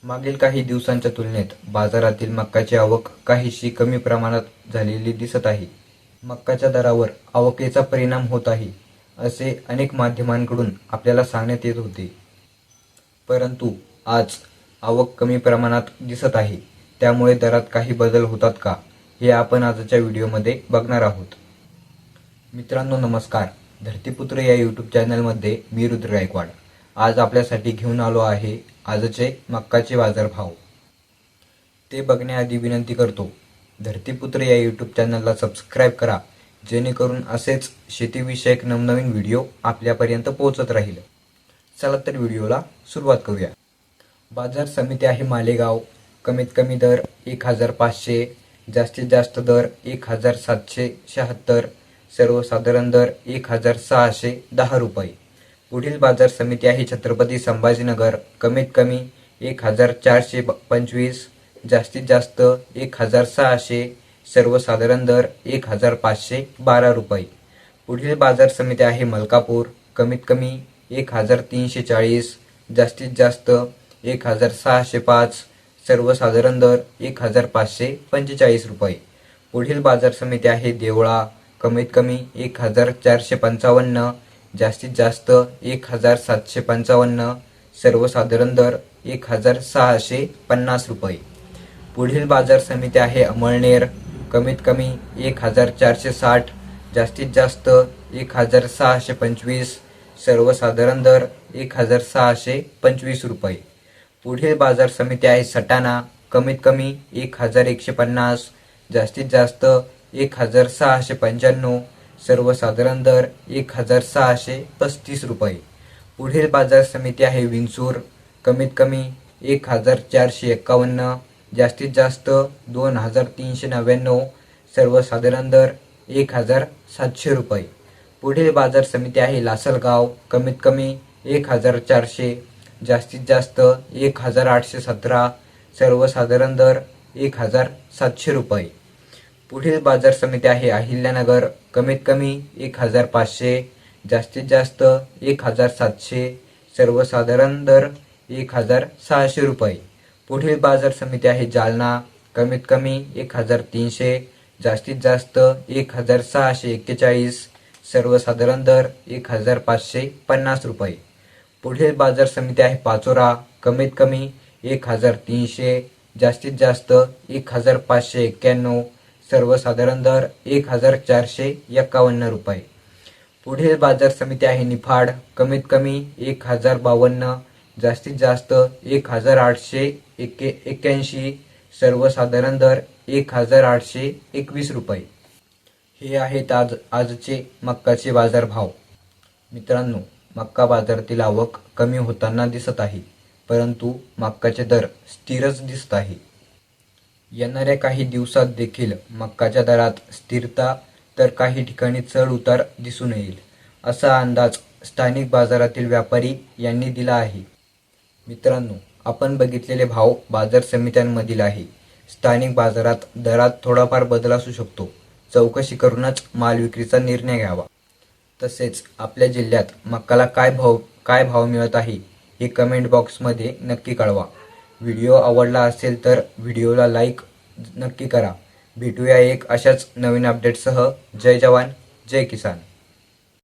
मागील काही दिवसांच्या तुलनेत बाजारातील मक्याची आवक काहीशी कमी प्रमाणात झालेली दिसत आहे. मक्याच्या दरावर आवकेचा परिणाम होत आहे, असे अनेक माध्यमांकडून आपल्याला सांगण्यात येत होते. परंतु आज आवक कमी प्रमाणात दिसत आहे. त्यामुळे दरात काही बदल होतात का, हे आपण आजच्या व्हिडिओमध्ये बघणार आहोत. मित्रांनो नमस्कार. धरतीपुत्र या यूट्यूब चॅनलमध्ये मी रुद्र गायकवाड आज आपल्यासाठी घेऊन आलो आहे आजचे मक्काचे बाजारभाव. ते बघण्याआधी विनंती करतो, धरतीपुत्र या यूट्यूब चॅनलला सबस्क्राईब करा, जेणेकरून असेच शेतीविषयक नवनवीन व्हिडिओ आपल्यापर्यंत पोहोचत राहील. चला तर व्हिडिओला सुरुवात करूया. बाजार समिती आहे मालेगाव. कमीत कमी दर 1500, जास्तीत जास्त दर 1776, सर्वसाधारण दर 1610 रुपये. पुढील बाजार समिती आहे छत्रपती संभाजीनगर. कमीत कमी 1425, जास्तीत जास्त 1600, सर्वसाधारण दर 1512 रुपये. पुढील बाजार समिती आहे मलकापूर. कमीत कमी 1340, जास्तीत जास्त 1605, सर्वसाधारण दर 1545 रुपये. पुढील बाजार समिती आहे देवळा. कमीत कमी 1455, जास्तीत जास्त 1755, सर्वसाधारण दर 1650 रुपये. पुढील बाजार समिती आहे अमळनेर. कमीत कमी 1460, जास्तीत जास्त 1625, सर्वसाधारण दर 1625 रुपये. पुढील बाजार समिती आहे सटाणा. कमीत कमी 1150, जास्तीत जास्त 1695, सर्वसाधारण दर 1635 रुपये. पुढील बाजार समिती आहे विंचूर. कमीत कमी 1451, जास्तीत जास्त 2399, सर्वसाधारण दर 1700 रुपये. पुढील बाजार समिती आहे लासलगाव. कमीत कमी 1400, जास्तीत जास्त 1817, सर्वसाधारण दर 1700 रुपये. पुढील बाजार समिती आहे अहिल्यानगर. कमीत कमी 1500, जास्तीत जास्त 1700, सर्वसाधारण दर 1600 रुपये. पुढील बाजार समिती आहे जालना. कमीत कमी 1300, जास्तीत जास्त 1641, सर्वसाधारण दर 1550 रुपये. पुढील बाजार समिती आहे पाचोरा. कमीत कमी 1300, जास्तीत जास्त 1591, सर्वसाधारण दर 1451 रुपये. पुढील बाजार समिती आहे निफाड. कमीत कमी 1052, जास्तीत जास्त 1881, सर्वसाधारण दर 1821 रुपये. हे आहेत आजचे मक्काचे बाजारभाव. मित्रांनो, मक्का बाजारातील आवक कमी होताना दिसत आहे, परंतु मक्काचे दर स्थिरच दिसत आहे. येणाऱ्या काही दिवसात देखील मक्काच्या दरात स्थिरता तर काही ठिकाणी चढ उतार दिसून येईल, असा अंदाज स्थानिक बाजारातील व्यापारी यांनी दिला आहे. मित्रांनो, आपण बघितलेले भाव बाजार समित्यांमधील आहे. स्थानिक बाजारात दरात थोडाफार बदल असू शकतो. चौकशी करूनच माल विक्रीचा निर्णय घ्यावा. तसेच आपल्या जिल्ह्यात मक्काला काय भाव मिळत आहे हे कमेंट बॉक्समध्ये नक्की कळवा. व्हिडिओ आवडला असेल तर व्हिडिओला लाईक नक्की करा. भेटूया एक अशाच नवीन अपडेटसह. जय जवान, जय किसान.